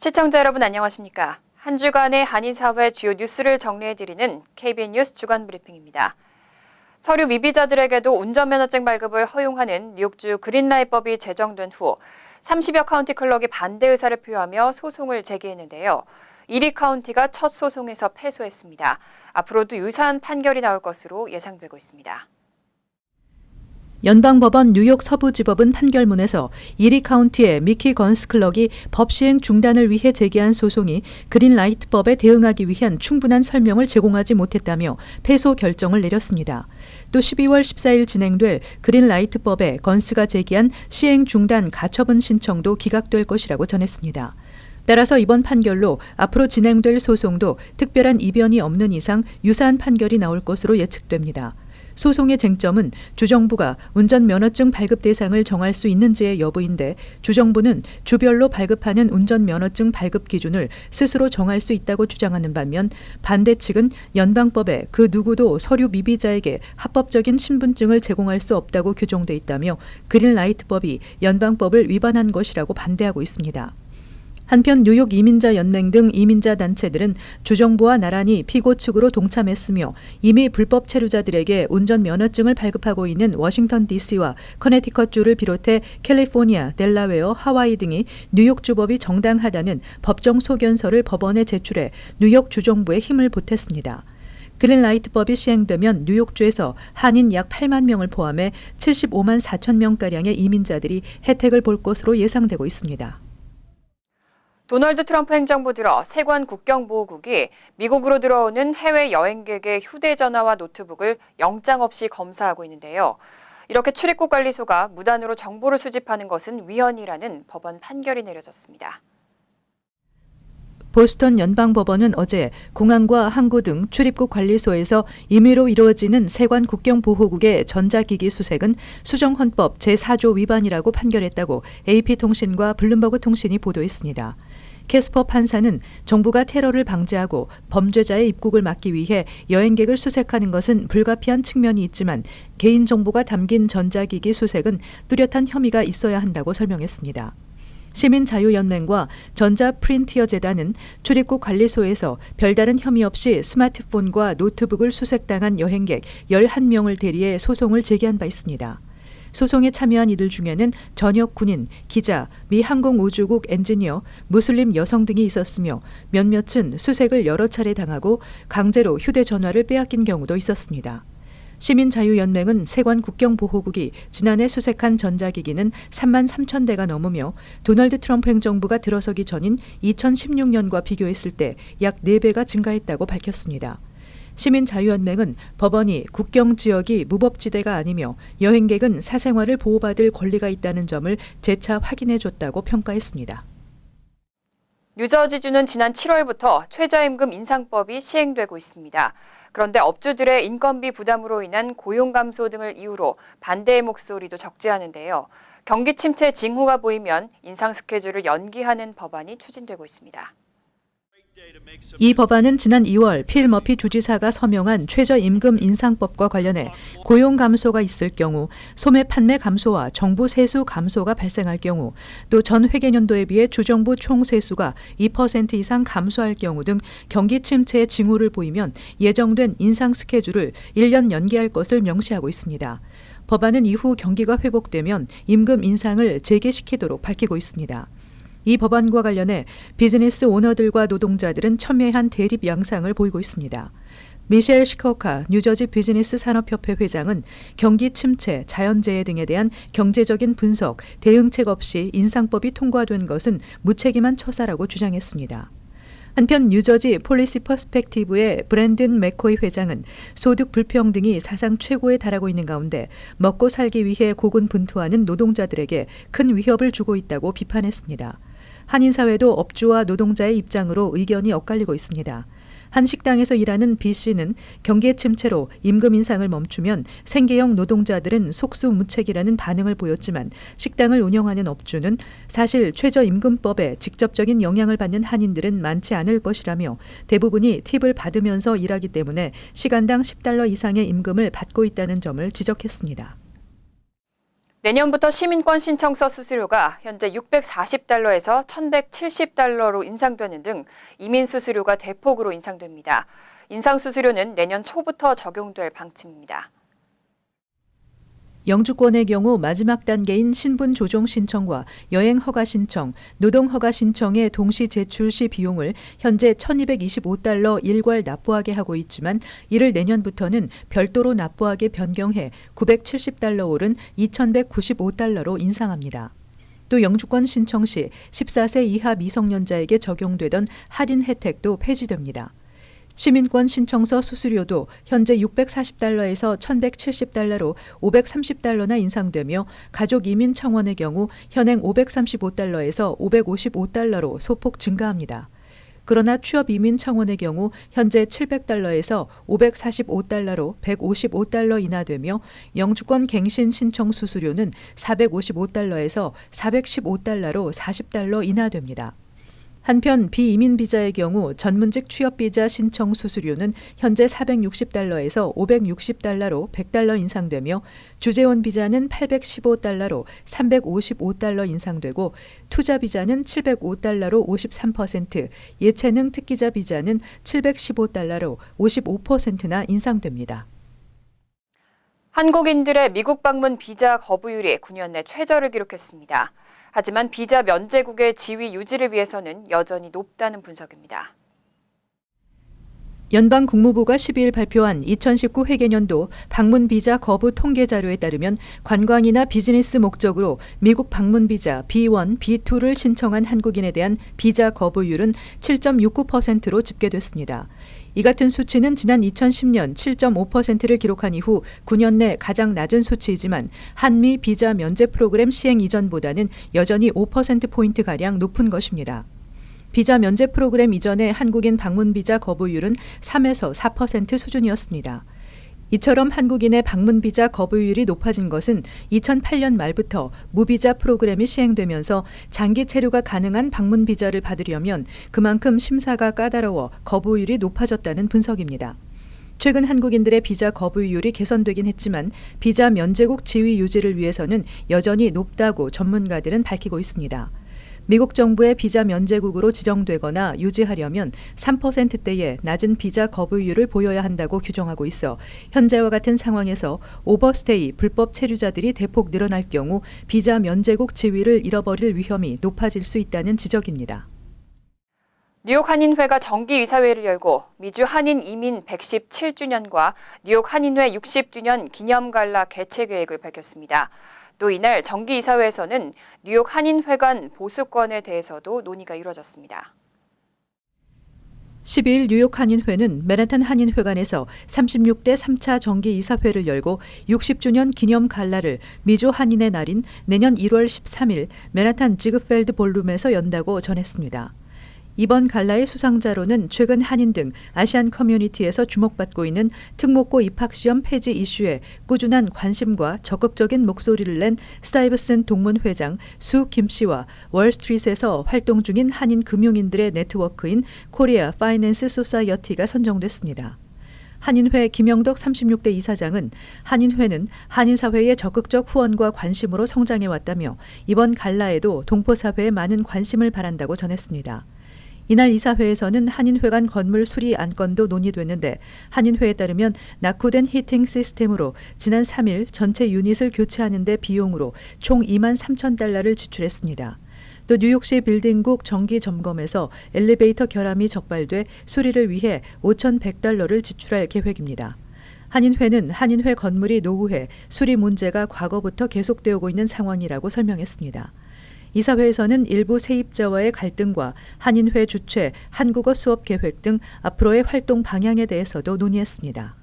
시청자 여러분 안녕하십니까? 한 주간의 한인사회 주요 뉴스를 정리해드리는 KBN 뉴스 주간 브리핑입니다. 서류 미비자들에게도 운전면허증 발급을 허용하는 뉴욕주 그린라이트법이 제정된 후 30여 카운티 클럭이 반대 의사를 표하며 소송을 제기했는데요. 이리 카운티가 첫 소송에서 패소했습니다. 앞으로도 유사한 판결이 나올 것으로 예상되고 있습니다. 연방법원 뉴욕 서부지법은 판결문에서 이리 카운티의 미키 건스 클럭이 법 시행 중단을 위해 제기한 소송이 그린라이트법에 대응하기 위한 충분한 설명을 제공하지 못했다며 패소 결정을 내렸습니다. 또 12월 14일 진행될 그린라이트법에 건스가 제기한 시행 중단 가처분 신청도 기각될 것이라고 전했습니다. 따라서 이번 판결로 앞으로 진행될 소송도 특별한 이변이 없는 이상 유사한 판결이 나올 것으로 예측됩니다. 소송의 쟁점은 주정부가 운전면허증 발급 대상을 정할 수 있는지의 여부인데 주정부는 주별로 발급하는 운전면허증 발급 기준을 스스로 정할 수 있다고 주장하는 반면 반대 측은 연방법에 그 누구도 서류 미비자에게 합법적인 신분증을 제공할 수 없다고 규정돼 있다며 그린라이트법이 연방법을 위반한 것이라고 반대하고 있습니다. 한편 뉴욕 이민자 연맹 등 이민자 단체들은 주정부와 나란히 피고 측으로 동참했으며 이미 불법 체류자들에게 운전면허증을 발급하고 있는 워싱턴 DC와 커네티컷주를 비롯해 캘리포니아, 델라웨어, 하와이 등이 뉴욕 주법이 정당하다는 법정 소견서를 법원에 제출해 뉴욕 주정부에 힘을 보탰습니다. 그린라이트법이 시행되면 뉴욕주에서 한인 약 8만 명을 포함해 75만 4천 명가량의 이민자들이 혜택을 볼 것으로 예상되고 있습니다. 도널드 트럼프 행정부 들어 세관 국경보호국이 미국으로 들어오는 해외 여행객의 휴대전화와 노트북을 영장 없이 검사하고 있는데요. 이렇게 출입국 관리소가 무단으로 정보를 수집하는 것은 위헌이라는 법원 판결이 내려졌습니다. 보스턴 연방법원은 어제 공항과 항구 등 출입국 관리소에서 임의로 이루어지는 세관 국경보호국의 전자기기 수색은 수정헌법 제4조 위반이라고 판결했다고 AP통신과 블룸버그 통신이 보도했습니다. 캐스퍼 판사는 정부가 테러를 방지하고 범죄자의 입국을 막기 위해 여행객을 수색하는 것은 불가피한 측면이 있지만 개인정보가 담긴 전자기기 수색은 뚜렷한 혐의가 있어야 한다고 설명했습니다. 시민자유연맹과 전자프린티어 재단은 출입국 관리소에서 별다른 혐의 없이 스마트폰과 노트북을 수색당한 여행객 11명을 대리해 소송을 제기한 바 있습니다. 소송에 참여한 이들 중에는 전역 군인, 기자, 미 항공우주국 엔지니어, 무슬림 여성 등이 있었으며 몇몇은 수색을 여러 차례 당하고 강제로 휴대전화를 빼앗긴 경우도 있었습니다. 시민자유연맹은 세관 국경보호국이 지난해 수색한 전자기기는 3만 3천 대가 넘으며 도널드 트럼프 행정부가 들어서기 전인 2016년과 비교했을 때 약 4배가 증가했다고 밝혔습니다. 시민자유연맹은 법원이 국경지역이 무법지대가 아니며 여행객은 사생활을 보호받을 권리가 있다는 점을 재차 확인해줬다고 평가했습니다. 뉴저지주는 지난 7월부터 최저임금 인상법이 시행되고 있습니다. 그런데 업주들의 인건비 부담으로 인한 고용 감소 등을 이유로 반대의 목소리도 적지 않은데요. 경기 침체 징후가 보이면 인상 스케줄을 연기하는 법안이 추진되고 있습니다. 이 법안은 지난 2월 필 머피 주지사가 서명한 최저임금 인상법과 관련해 고용 감소가 있을 경우 소매 판매 감소와 정부 세수 감소가 발생할 경우 또 전 회계년도에 비해 주정부 총 세수가 2% 이상 감소할 경우 등 경기 침체의 징후를 보이면 예정된 인상 스케줄을 1년 연기할 것을 명시하고 있습니다. 법안은 이후 경기가 회복되면 임금 인상을 재개시키도록 밝히고 있습니다. 이 법안과 관련해 비즈니스 오너들과 노동자들은 첨예한 대립 양상을 보이고 있습니다. 미셸 시커카 뉴저지 비즈니스 산업협회 회장은 경기 침체, 자연재해 등에 대한 경제적인 분석, 대응책 없이 인상법이 통과된 것은 무책임한 처사라고 주장했습니다. 한편 뉴저지 폴리시 퍼스펙티브의 브랜든 맥코이 회장은 소득 불평등이 사상 최고에 달하고 있는 가운데 먹고 살기 위해 고군분투하는 노동자들에게 큰 위협을 주고 있다고 비판했습니다. 한인사회도 업주와 노동자의 입장으로 의견이 엇갈리고 있습니다. 한 식당에서 일하는 B씨는 경기 침체로 임금 인상을 멈추면 생계형 노동자들은 속수무책이라는 반응을 보였지만 식당을 운영하는 업주는 사실 최저임금법에 직접적인 영향을 받는 한인들은 많지 않을 것이라며 대부분이 팁을 받으면서 일하기 때문에 시간당 $10 이상의 임금을 받고 있다는 점을 지적했습니다. 내년부터 시민권 신청서 수수료가 현재 $640에서 $1,170로 인상되는 등 이민 수수료가 대폭으로 인상됩니다. 인상 수수료는 내년 초부터 적용될 방침입니다. 영주권의 경우 마지막 단계인 신분 조정 신청과 여행 허가 신청, 노동 허가 신청의 동시 제출 시 비용을 현재 $1,225 일괄 납부하게 하고 있지만 이를 내년부터는 별도로 납부하게 변경해 $970 오른 $2,195로 인상합니다. 또 영주권 신청 시 14세 이하 미성년자에게 적용되던 할인 혜택도 폐지됩니다. 시민권 신청서 수수료도 현재 $640에서 $1,170로 $530나 인상되며 가족 이민 청원의 경우 현행 $535에서 $555로 소폭 증가합니다. 그러나 취업 이민 청원의 경우 현재 $700에서 $545로 $155 인하되며 영주권 갱신 신청 수수료는 $455에서 $415로 $40 인하됩니다. 한편 비이민 비자의 경우 전문직 취업 비자 신청 수수료는 현재 $460에서 $560로 $100 인상되며 주재원 비자는 $815로 $355 인상되고 투자 비자는 $705로 53%, 예체능 특기자 비자는 $715로 55%나 인상됩니다. 한국인들의 미국 방문 비자 거부율이 9년 내 최저를 기록했습니다. 하지만 비자 면제국의 지위 유지를 위해서는 여전히 높다는 분석입니다. 연방국무부가 12일 발표한 2019 회계년도 방문 비자 거부 통계 자료에 따르면 관광이나 비즈니스 목적으로 미국 방문 비자 B1, B2를 신청한 한국인에 대한 비자 거부율은 7.69%로 집계됐습니다. 이 같은 수치는 지난 2010년 7.5%를 기록한 이후 9년 내 가장 낮은 수치이지만 한미 비자 면제 프로그램 시행 이전보다는 여전히 5%포인트가량 높은 것입니다. 비자 면제 프로그램 이전의 한국인 방문 비자 거부율은 3에서 4% 수준이었습니다. 이처럼 한국인의 방문 비자 거부율이 높아진 것은 2008년 말부터 무비자 프로그램이 시행되면서 장기 체류가 가능한 방문 비자를 받으려면 그만큼 심사가 까다로워 거부율이 높아졌다는 분석입니다. 최근 한국인들의 비자 거부율이 개선되긴 했지만 비자 면제국 지위 유지를 위해서는 여전히 높다고 전문가들은 밝히고 있습니다. 미국 정부의 비자 면제국으로 지정되거나 유지하려면 3%대의 낮은 비자 거부율을 보여야 한다고 규정하고 있어 현재와 같은 상황에서 오버스테이 불법 체류자들이 대폭 늘어날 경우 비자 면제국 지위를 잃어버릴 위험이 높아질 수 있다는 지적입니다. 뉴욕 한인회가 정기이사회를 열고 미주 한인 이민 117주년과 뉴욕 한인회 60주년 기념갈라 개최 계획을 밝혔습니다. 또 이날 정기이사회에서는 뉴욕 한인회관 보수권에 대해서도 논의가 이루어졌습니다. 12일 뉴욕 한인회는 맨하탄 한인회관에서 36대 3차 정기이사회를 열고 60주년 기념 갈라를 미주 한인의 날인 내년 1월 13일 맨하탄 지그펠드 볼룸에서 연다고 전했습니다. 이번 갈라의 수상자로는 최근 한인 등 아시안 커뮤니티에서 주목받고 있는 특목고 입학시험 폐지 이슈에 꾸준한 관심과 적극적인 목소리를 낸 스타이브슨 동문회장 수 김 씨와 월스트리트에서 활동 중인 한인 금융인들의 네트워크인 코리아 파이낸스 소사이어티가 선정됐습니다. 한인회 김영덕 36대 이사장은 한인회는 한인사회의 적극적 후원과 관심으로 성장해왔다며 이번 갈라에도 동포사회에 많은 관심을 바란다고 전했습니다. 이날 이사회에서는 한인회관 건물 수리 안건도 논의됐는데 한인회에 따르면 낙후된 히팅 시스템으로 지난 3일 전체 유닛을 교체하는 데 비용으로 총 $23,000를 지출했습니다. 또 뉴욕시 빌딩국 정기 점검에서 엘리베이터 결함이 적발돼 수리를 위해 $5,100를 지출할 계획입니다. 한인회는 한인회 건물이 노후해 수리 문제가 과거부터 계속되어 오고 있는 상황이라고 설명했습니다. 이사회에서는 일부 세입자와의 갈등과 한인회 주최 한국어 수업 계획 등 앞으로의 활동 방향에 대해서도 논의했습니다.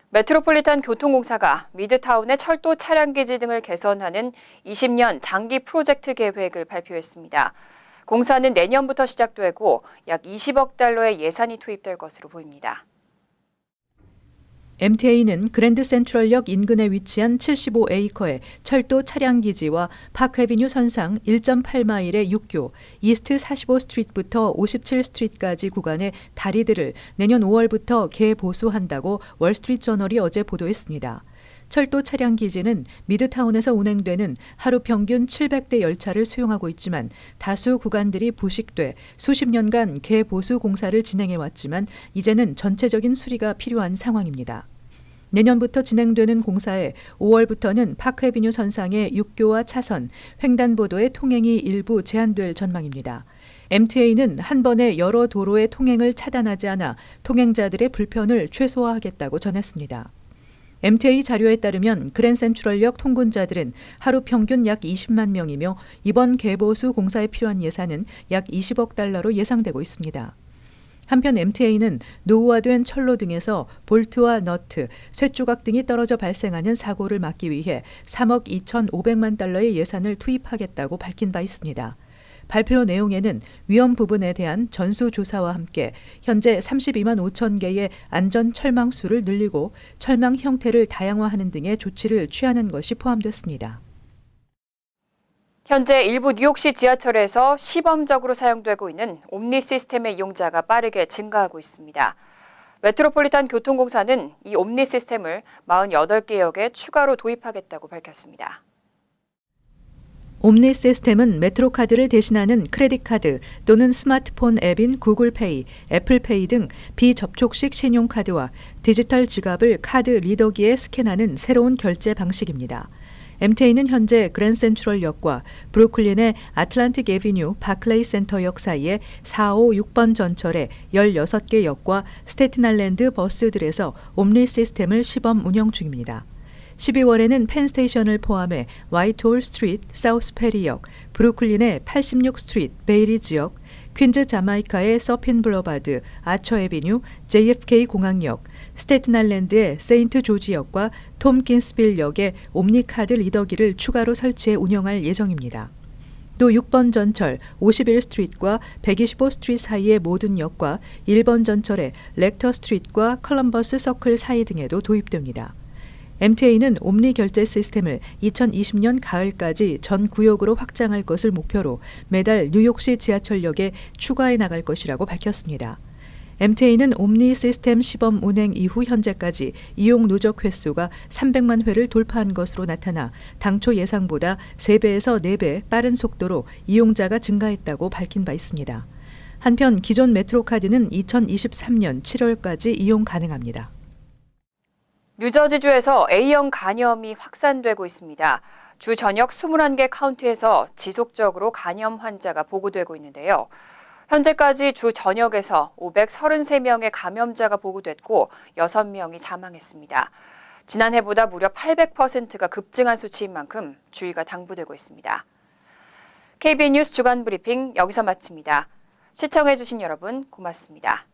메트로폴리탄 교통공사가 미드타운의 철도 차량기지 등을 개선하는 20년 장기 프로젝트 계획을 발표했습니다. 공사는 내년부터 시작되고 약 $20억 예산이 투입될 것으로 보입니다. MTA는 그랜드 센트럴역 인근에 위치한 75에이커의 철도 차량 기지와 파크애비뉴 선상 1.8마일의 6교, 이스트 45스트리트부터 57스트리트까지 구간의 다리들을 내년 5월부터 개보수한다고 월스트리트저널이 어제 보도했습니다. 철도 차량 기지는 미드타운에서 운행되는 하루 평균 700대 열차를 수용하고 있지만 다수 구간들이 부식돼 수십 년간 개보수 공사를 진행해왔지만 이제는 전체적인 수리가 필요한 상황입니다. 내년부터 진행되는 공사에 5월부터는 파크애비뉴 선상의 6교와 차선, 횡단보도의 통행이 일부 제한될 전망입니다. MTA는 한 번에 여러 도로의 통행을 차단하지 않아 통행자들의 불편을 최소화하겠다고 전했습니다. MTA 자료에 따르면 그랜센트럴역 통근자들은 하루 평균 약 20만 명이며 이번 개보수 공사에 필요한 예산은 약 20억 달러로 예상되고 있습니다. 한편 MTA는 노후화된 철로 등에서 볼트와 너트, 쇠조각 등이 떨어져 발생하는 사고를 막기 위해 3억 2,500만 달러의 예산을 투입하겠다고 밝힌 바 있습니다. 발표 내용에는 위험 부분에 대한 전수조사와 함께 현재 32만 5천 개의 안전 철망수를 늘리고 철망 형태를 다양화하는 등의 조치를 취하는 것이 포함됐습니다. 현재 일부 뉴욕시 지하철에서 시범적으로 사용되고 있는 옴니 시스템의 이용자가 빠르게 증가하고 있습니다. 메트로폴리탄 교통공사는 이 옴니 시스템을 48개 역에 추가로 도입하겠다고 밝혔습니다. 옴니 시스템은 메트로카드를 대신하는 크레딧 카드 또는 스마트폰 앱인 구글페이, 애플페이 등 비접촉식 신용카드와 디지털 지갑을 카드 리더기에 스캔하는 새로운 결제 방식입니다. MTA는 현재 그랜센트럴역과 브루클린의 아틀란틱 애비뉴 바클레이 센터역 사이에 4, 5, 6번 전철의 16개 역과 스테튼 아일랜드 버스들에서 옴니 시스템을 시범 운영 중입니다. 12월에는 펜스테이션을 포함해 화이트홀 스트리트, 사우스 페리역, 브루클린의 86 스트리트, 베이리 지역, 퀸즈 자마이카의 서핀 블러바드, 아처 애비뉴, JFK 공항역, 스테튼 아일랜드의 세인트 조지역과 톰킨스빌 역에 옴니카드 리더기를 추가로 설치해 운영할 예정입니다. 또 6번 전철 51 스트리트과 125 스트리트 사이의 모든 역과 1번 전철의 렉터 스트리트과 컬럼버스 서클 사이 등에도 도입됩니다. MTA는 옴니 결제 시스템을 2020년 가을까지 전 구역으로 확장할 것을 목표로 매달 뉴욕시 지하철역에 추가해 나갈 것이라고 밝혔습니다. MTA는 옴니 시스템 시범 운행 이후 현재까지 이용 누적 횟수가 300만 회를 돌파한 것으로 나타나 당초 예상보다 3배에서 4배 빠른 속도로 이용자가 증가했다고 밝힌 바 있습니다. 한편 기존 메트로카드는 2023년 7월까지 이용 가능합니다. 뉴저지주에서 A형 간염이 확산되고 있습니다. 주 전역 21개 카운티에서 지속적으로 간염 환자가 보고되고 있는데요. 현재까지 주 전역에서 533명의 감염자가 보고됐고 6명이 사망했습니다. 지난해보다 무려 800%가 급증한 수치인 만큼 주의가 당부되고 있습니다. KBN 뉴스 주간 브리핑 여기서 마칩니다. 시청해주신 여러분 고맙습니다.